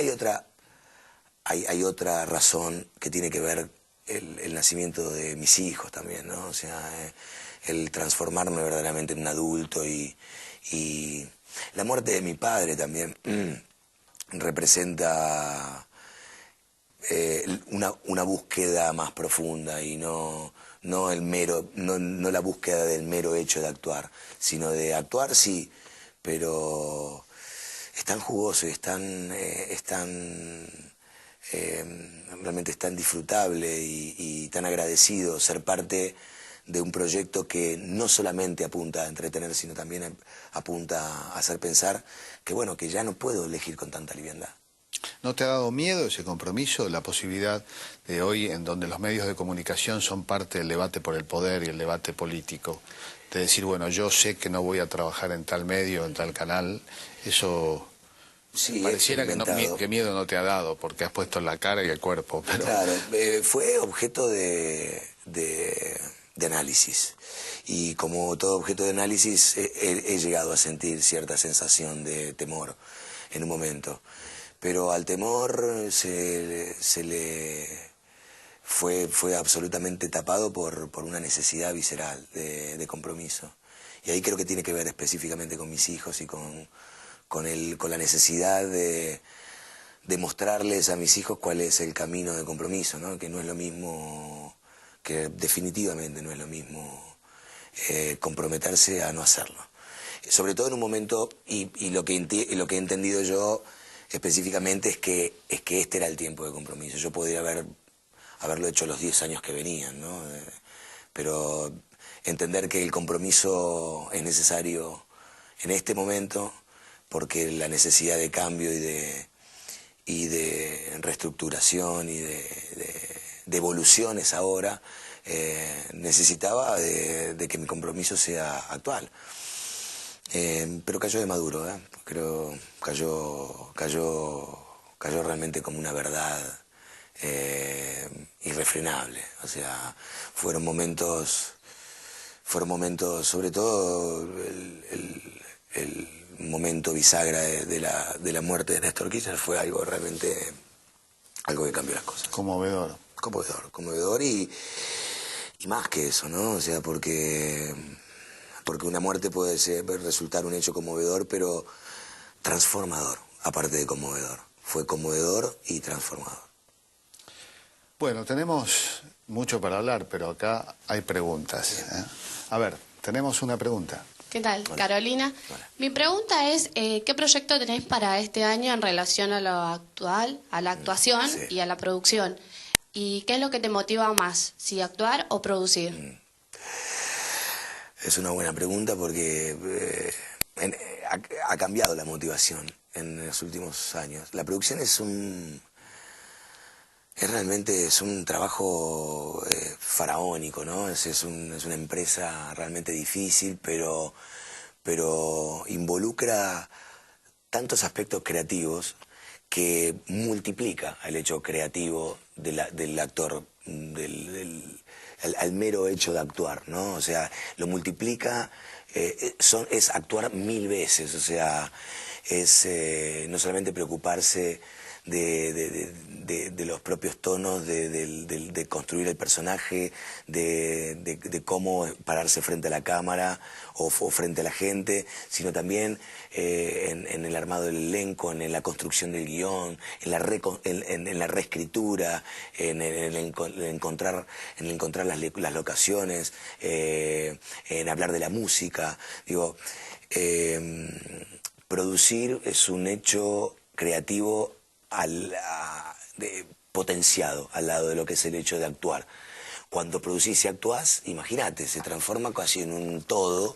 hay otra razón que tiene que ver el nacimiento de mis hijos también, ¿no? O sea, el transformarme verdaderamente en un adulto y la muerte de mi padre también representa una búsqueda más profunda y no la búsqueda del mero hecho de actuar, sino de actuar sí, pero es tan jugoso y realmente es tan disfrutable y tan agradecido ser parte de un proyecto que no solamente apunta a entretener, sino también apunta a hacer pensar que, bueno, que ya no puedo elegir con tanta liviandad. ¿No te ha dado miedo ese compromiso, la posibilidad de hoy, en donde los medios de comunicación son parte del debate por el poder y el debate político, de decir, bueno, yo sé que no voy a trabajar en tal medio, en tal canal? Eso... Sí, pareciera que miedo no te ha dado, porque has puesto la cara y el cuerpo. Pero... Claro, fue objeto de análisis. Y como todo objeto de análisis, he llegado a sentir cierta sensación de temor en un momento. Pero al temor fue absolutamente tapado por una necesidad visceral de compromiso. Y ahí creo que tiene que ver específicamente con mis hijos y con la necesidad de mostrarles a mis hijos cuál es el camino de compromiso, ¿no? Que no es lo mismo, que definitivamente no es lo mismo comprometerse a no hacerlo. Sobre todo en un momento, y lo que he entendido yo específicamente es que este era el tiempo de compromiso. Yo podría haberlo hecho los 10 años que venían, ¿no? Pero entender que el compromiso es necesario en este momento, porque la necesidad de cambio y de reestructuración y de evoluciones ahora, necesitaba de que mi compromiso sea actual. Pero cayó de maduro, creo, cayó realmente como una verdad irrefrenable. O sea, fueron momentos, sobre todo el momento bisagra de la muerte de Néstor Kirchner fue algo realmente, algo que cambió las cosas. Conmovedor. Conmovedor y más que eso, ¿no? O sea, porque una muerte puede resultar un hecho conmovedor, pero transformador, aparte de conmovedor. Fue conmovedor y transformador. Bueno, tenemos mucho para hablar, pero acá hay preguntas. A ver, tenemos una pregunta. ¿Qué tal? Hola. Carolina. Hola. Mi pregunta es, ¿qué proyecto tenés para este año en relación a lo actual, a la actuación y a la producción? ¿Y qué es lo que te motiva más, si actuar o producir? Es una buena pregunta porque ha cambiado la motivación en los últimos años. La producción es realmente un trabajo faraónico, ¿no? Es una empresa realmente difícil, pero involucra tantos aspectos creativos que multiplica el hecho creativo del actor, al mero hecho de actuar, ¿no? O sea, lo multiplica, es actuar 1000 veces, o sea, es no solamente preocuparse de los propios tonos, de construir el personaje, de cómo pararse frente a la cámara o frente a la gente, sino también en el armado del elenco, en la construcción del guión, en la reescritura, en encontrar las locaciones, en hablar de la música. Digo, producir es un hecho creativo potenciado al lado de lo que es el hecho de actuar. Cuando producís y actuás, imagínate, se transforma casi en un todo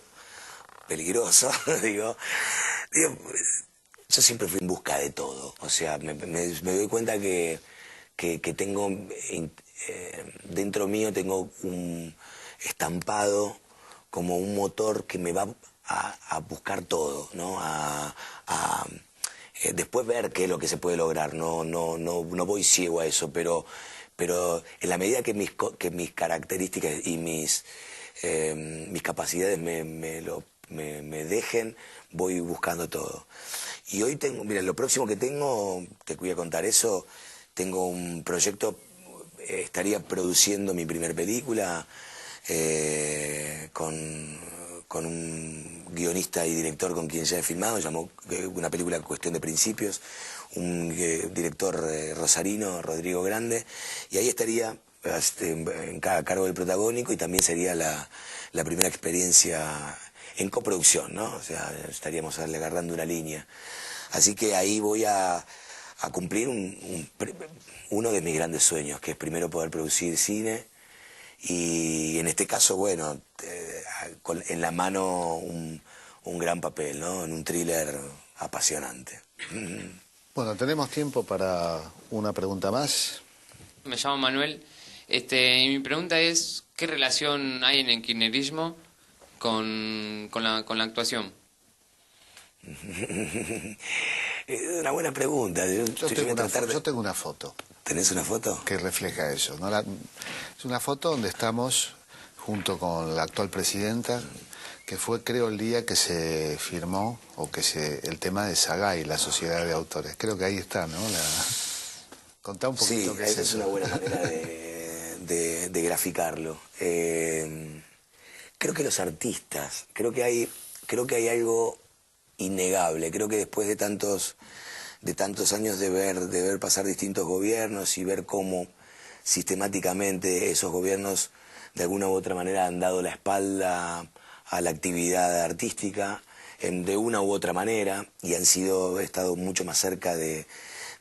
peligroso. Digo, yo siempre fui en busca de todo. O sea, me doy cuenta que tengo dentro mío tengo un estampado como un motor que me va a buscar todo, ¿no? Después ver qué es lo que se puede lograr, no voy ciego a eso, pero en la medida que mis características y mis capacidades me dejen, voy buscando todo. Y hoy tengo, mira, lo próximo que tengo, te voy a contar eso, tengo un proyecto, estaría produciendo mi primer película con un guionista y director con quien ya he filmado, llamó una película Cuestión de Principios, un director rosarino, Rodrigo Grande, y ahí estaría en cada cargo del protagónico, y también sería la primera experiencia en coproducción, ¿no? O sea, estaríamos agarrando una línea. Así que ahí voy a cumplir uno de mis grandes sueños, que es primero poder producir cine, y en este caso, bueno, en la mano un gran papel, ¿no? En un thriller apasionante. Bueno, tenemos tiempo para una pregunta más. Me llamo Manuel. Y mi pregunta es, ¿qué relación hay en el kirchnerismo con la actuación? Es una buena pregunta. Yo tengo una foto. ¿Tenés una foto? Que refleja eso, ¿no? Es una foto donde estamos junto con la actual presidenta, que fue, creo, el día que se firmó el tema de SAGAI, la Sociedad de Autores. Creo que ahí está, ¿no? Contá un poquito sí, qué es eso. Es una buena manera de graficarlo. Creo que los artistas, creo que hay algo innegable. Creo que después de tantos años de ver pasar distintos gobiernos y ver cómo sistemáticamente esos gobiernos de alguna u otra manera han dado la espalda a la actividad artística de una u otra manera, y han estado mucho más cerca de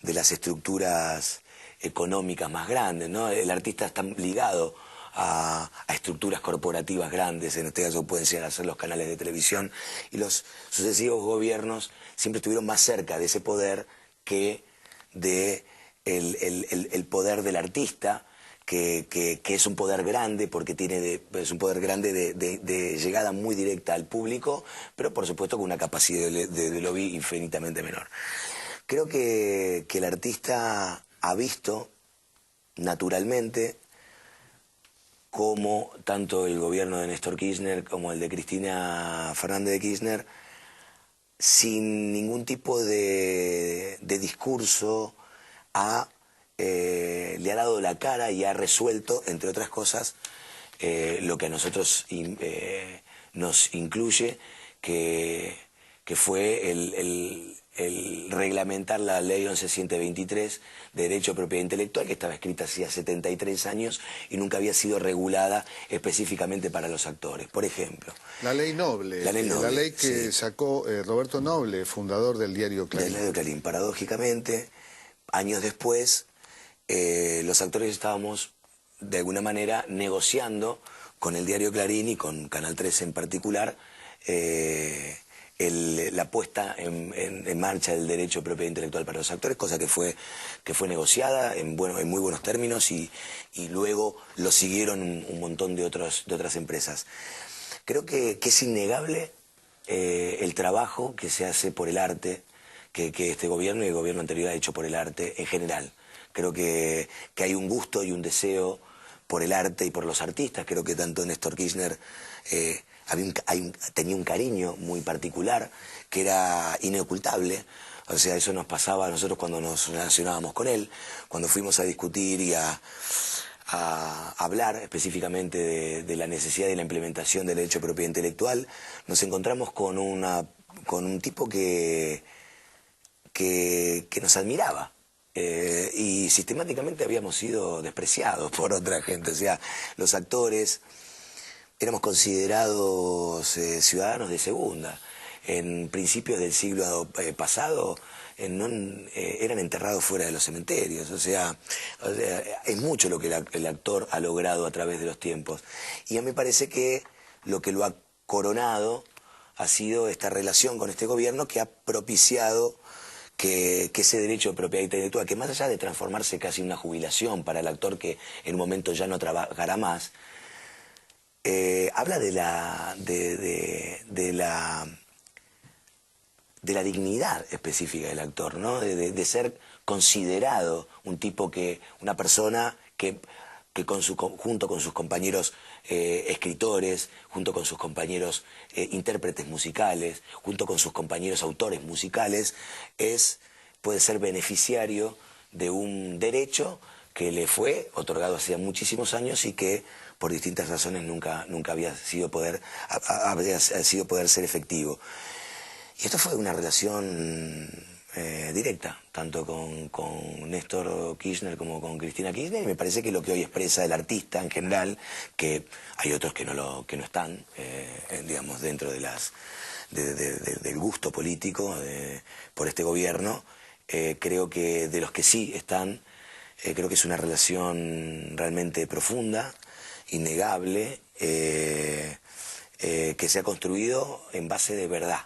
las estructuras económicas más grandes, ¿no? El artista está ligado a estructuras corporativas grandes, en este caso pueden llegar a ser los canales de televisión, y los sucesivos gobiernos siempre estuvieron más cerca de ese poder que de el poder del artista, que es un poder grande porque es un poder grande de llegada muy directa al público, pero por supuesto con una capacidad de lobby infinitamente menor. Creo que el artista ha visto naturalmente cómo tanto el gobierno de Néstor Kirchner como el de Cristina Fernández de Kirchner, sin ningún tipo de discurso, le ha dado la cara y ha resuelto, entre otras cosas, lo que a nosotros nos incluye, que fue el reglamentar la ley 11.123 de Derecho a Propiedad Intelectual, que estaba escrita hacía 73 años y nunca había sido regulada específicamente para los actores. Por ejemplo, la ley Noble, la ley que sacó Roberto Noble, fundador del diario Clarín. Del diario Clarín. Paradójicamente, años después, los actores estábamos de alguna manera negociando con el diario Clarín y con Canal 13 en particular la puesta en marcha del derecho de propiedad intelectual para los actores, cosa que fue negociada en muy buenos términos, y luego lo siguieron un montón de otras empresas. Creo que es innegable el trabajo que se hace por el arte, que este gobierno y el gobierno anterior ha hecho por el arte en general. Creo que hay un gusto y un deseo por el arte y por los artistas. Creo que tanto Néstor Kirchner tenía un cariño muy particular que era inocultable. O sea, eso nos pasaba a nosotros cuando nos relacionábamos con él, cuando fuimos a discutir y a hablar específicamente de la necesidad de la implementación del derecho de propiedad intelectual. Nos encontramos con un tipo que nos admiraba. Y sistemáticamente habíamos sido despreciados por otra gente. O sea, los actores éramos considerados ciudadanos de segunda. En principios del siglo pasado eran enterrados fuera de los cementerios. O sea, es mucho lo que el actor ha logrado a través de los tiempos. Y a mí me parece que lo que lo ha coronado ha sido esta relación con este gobierno que ha propiciado que ese derecho de propiedad intelectual, que más allá de transformarse casi en una jubilación para el actor que en un momento ya no trabajará más, habla de la dignidad específica del actor, ¿no? De ser considerado un tipo una persona que junto con sus compañeros escritores, junto con sus compañeros intérpretes musicales, junto con sus compañeros autores musicales, puede ser beneficiario de un derecho que le fue otorgado hace muchísimos años y que por distintas razones nunca había sido poder ser efectivo. Y esto fue una relación directa, tanto con Néstor Kirchner como con Cristina Kirchner, y me parece que lo que hoy expresa el artista en general, que hay otros que no están, digamos, dentro del gusto político por este gobierno, creo que de los que sí están, creo que es una relación realmente profunda, innegable, que se ha construido en base de verdad.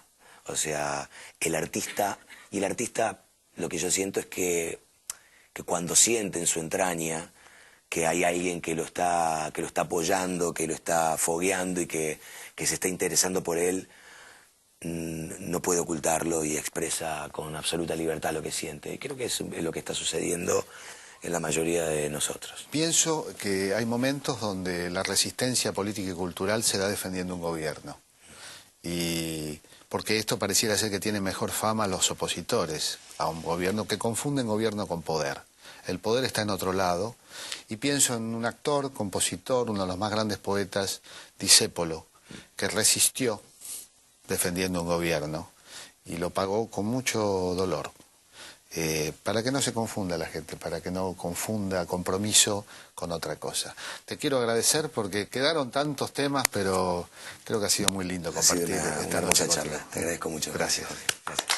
O sea, el artista, lo que yo siento es que cuando siente en su entraña que hay alguien que lo está apoyando, que lo está fogueando y que se está interesando por él, no puede ocultarlo y expresa con absoluta libertad lo que siente. Y creo que es lo que está sucediendo en la mayoría de nosotros. Pienso que hay momentos donde la resistencia política y cultural se da defendiendo un gobierno. Y porque esto pareciera ser que tiene mejor fama los opositores a un gobierno, que confunden gobierno con poder. El poder está en otro lado, y pienso en un actor, compositor, uno de los más grandes poetas, Discépolo, que resistió defendiendo un gobierno y lo pagó con mucho dolor. Para que no se confunda la gente, para que no confunda compromiso con otra cosa. Te quiero agradecer porque quedaron tantos temas, pero creo que ha sido muy lindo compartir esta hermosa charla. Te agradezco mucho. Gracias. Gracias.